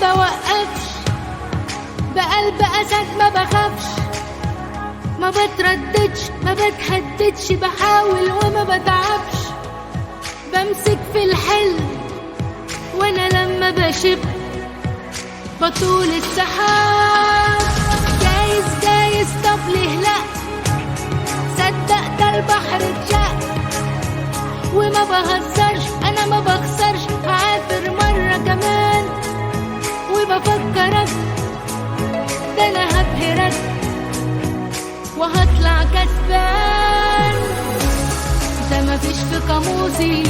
بوقفش، بقلب أسد ما بخافش، ما بترددش ما بتهددش، بحاول وما بتعبش، بمسك في الحلم وانا لما بشب بطول السحاب. جايز جايز طب ليه لا، صدق ده البحر اتشق، وما بهزرش انا ما بخسرش، هعافر مرة كمان وبفكرك، ده انا هبهرك وهطلع كسبان. ده مفيش في قاموسي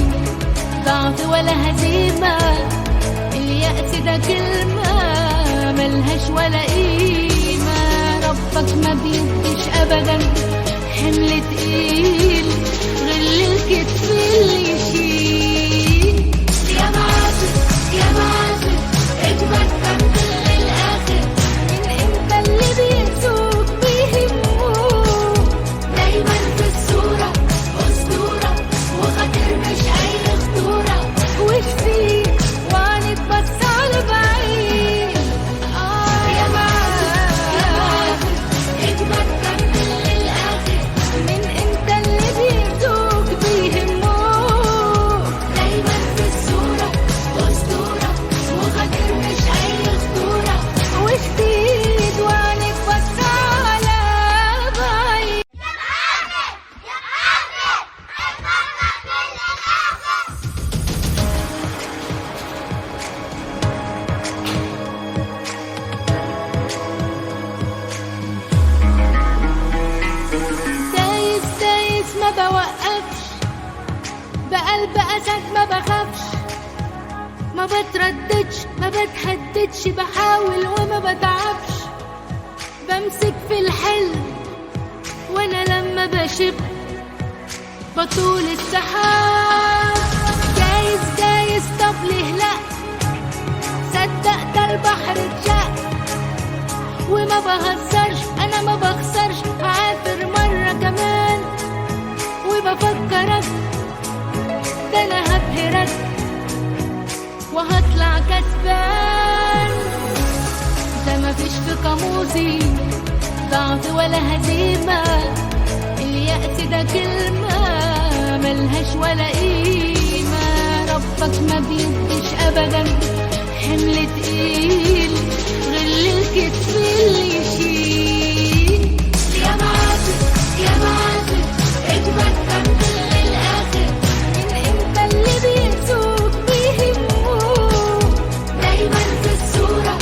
ضعف ولا هزيمة، اليأس ده كلمة ملهاش ولا قيمة. ربك ما بيديش أبدا حمل تقيل غير الكتف اللي يشيل. يا معافر يا معافر اجمد كمل للآخر، من انت اللي بيسوق بيهموك، دايما في الصورة أسطورة وخاطر مش أي خطورة، وكفيك وعنك بس على بعيد. يا معافر اجمد كمل للآخر، من انت اللي بيسوق بيهموك، دايما في الصورة أسطورة وخاطر مش أي خطورة، وكفيك وعنك بس على بعيد. دايس دايس ما بوقفش، بقلب أسد ما بخافش، ما بترددش ما بتهددش، بحاول وما بتعبش، بمسك في الحلم وانا لما بشب بطول السحاب. جايز جايز طب ليه لا، صدق ده البحر اتشق، وما بهزرش انا ما بخسرش، هعافر مرة كمان وبفكرك، ده انا هبهرك وهطلع كسبان. ده مفيش في قاموسي ضعف ولا هزيمة، اليأس ده كلمة ملهاش ولا قيمة. ربك ما بيديش أبدا حمل تقيل غير الكتف اللي يشيل. يا معافر يا معافر اجمد كمل للآخر، من انت اللي بيسوق بيهموك، دايما في الصورة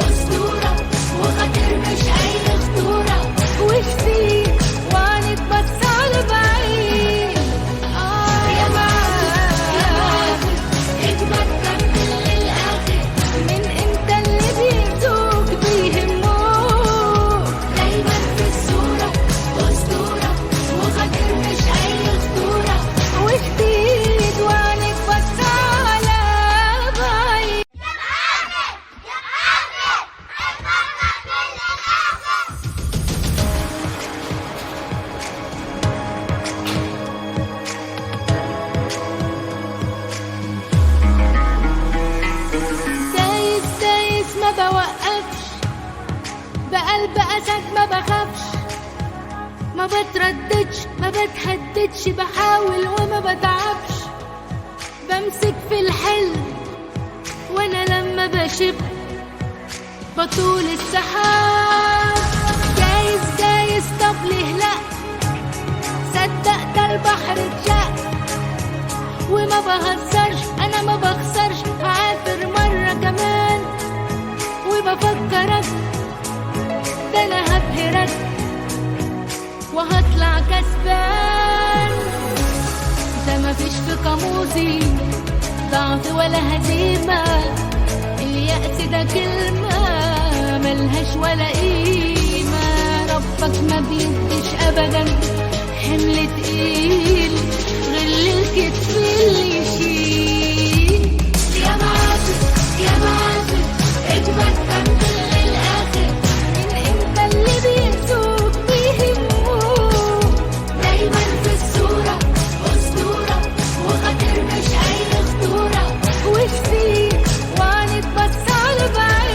أسطورة وخاطر مش أي خطورة، وكفيك وعنك بس على بعيد. يا معافر اجمد كمل للآخر، من انت اللي بيسوق بيهموك، دايما في الصورة أسطورة وخاطر مش أي خطورة، وكفيك وعنك بس على بعيد. دايس دايس ما بوقفش، بقلب أسد ما بخافش، ما بترددش ما بتهددش، بحاول وما بتعبش، بمسك في الحلم وانا لما بشب بطول السحاب. جايز جايز طب ليه لا، صدق ده البحر اتشق، وما بهزرش انا ما بخسرش، هعافر مرة كمان وبفكرك، ده انا هبهرك وهطلع كسبان. ده مفيش في قاموسي ضعف ولا هزيمة، اليأس ده كلمة ملهاش ولا قيمة. ربك ما بيديش أبدا حمل تقيل غير الكتف اللي يشيل. يا معافر يا معافر اجمد كمل للآخر، من انت اللي بيسوق بيهموك، دايما في الصورة أسطورة وخاطر مش أي خطورة، وكفيك وعنك بس على بعيد.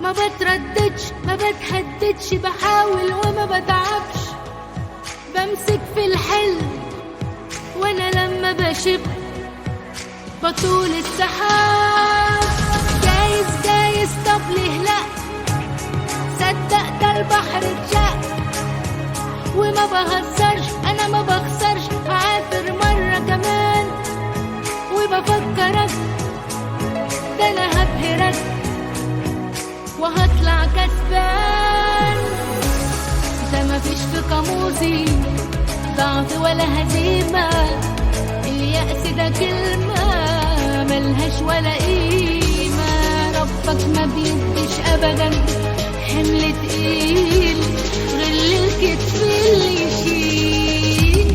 ما بترددش ما بتهددش، بحاول وما بتعبش، بمسك في الحلم وانا لما بشب بطول السحاب. جايز جايز طب ليه لا، صدق ده البحر اتشق، وما بهزرش انا ما بخسرش، هعافر مرة كمان وبفكرك، ده انا هبهرك وهطلع كسبان. ده مفيش في قاموسي ضعف ولا هزيمة، اليأس ده كلمة ملهاش ولا قيمة. ربك ما بيديش أبدا حمل تقيل غير الكتف اللي يشيل.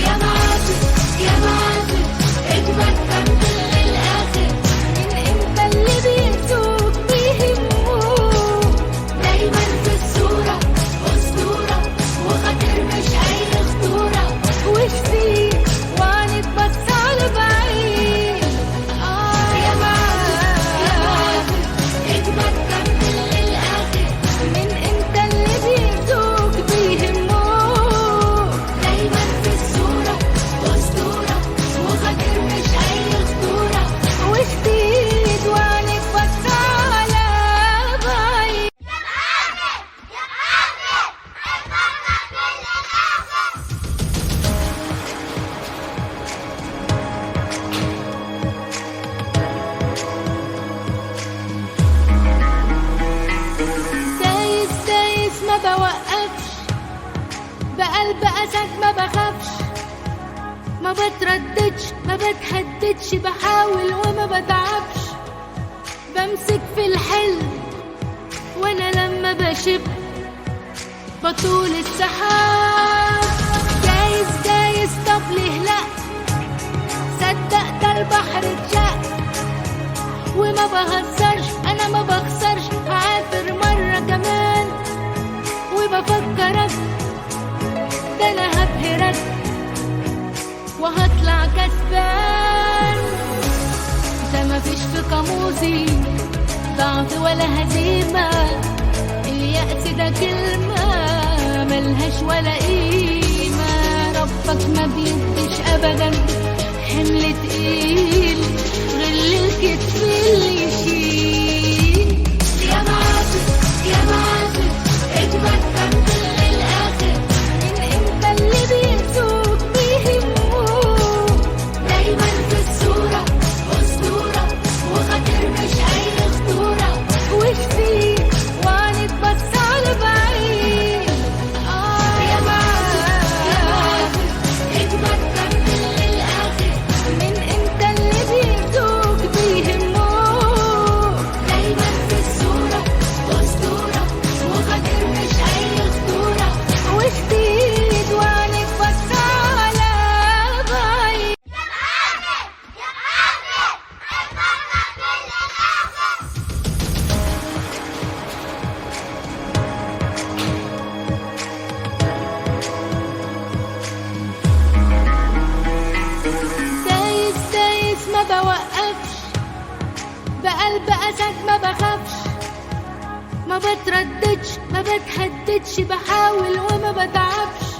يا معافر يا معافر اجمد كمل للآخر، من انت اللي بيسوق بيهموك، دايما في الصورة أسطورة وخاطر مش أي خطورة، وشتي وعنك بص على بعيد. يا معافر اجمد كمل للآخر، من انت اللي بيسوق بيهموك، دايما في الصورة أسطورة وخاطر مش أي خطورة، وشتي وعنك بص على بعيد. دايس دايس ما بوقفش، بقلب أسد ما بخافش، ما بترددش ما بتهددش، بحاول وما بتعبش، بمسك في الحلم وانا لما بشب بطول السحاب. جايز جايز طب ليه لا، صدق ده البحر اتشق، وما بهزرش انا ما بخسرش، هعافر مرة كمان وبفكرك، ده انا هبهرك وهطلع كسبان. ده مفيش في قاموسي ضعف ولا هزيمة، اليأس ده كلمة ملهاش ولا قيمة. ربك ما بيديش أبدا حمل تقيل غير الكتف اللي يشيل. يا معافر يا معافر اجمد كمل للآخر، من انت اللي بيسوق بيهموك، دايما في الصورة أسطورة وخاطر مش أي خطورة، وشتي وعنك بص على بعيد. يا معافر اجمد كمل للآخر، من انت اللي بيسوق بيهموك، دايما في الصورة أسطورة وخاطر مش أي خطورة، وشتي وعنك بص على بعيد. دايس دايس ما بوقفش، بقلب أسد ما بخافش، ما بترددش ما بتهددش، بحاول وما بتعبش،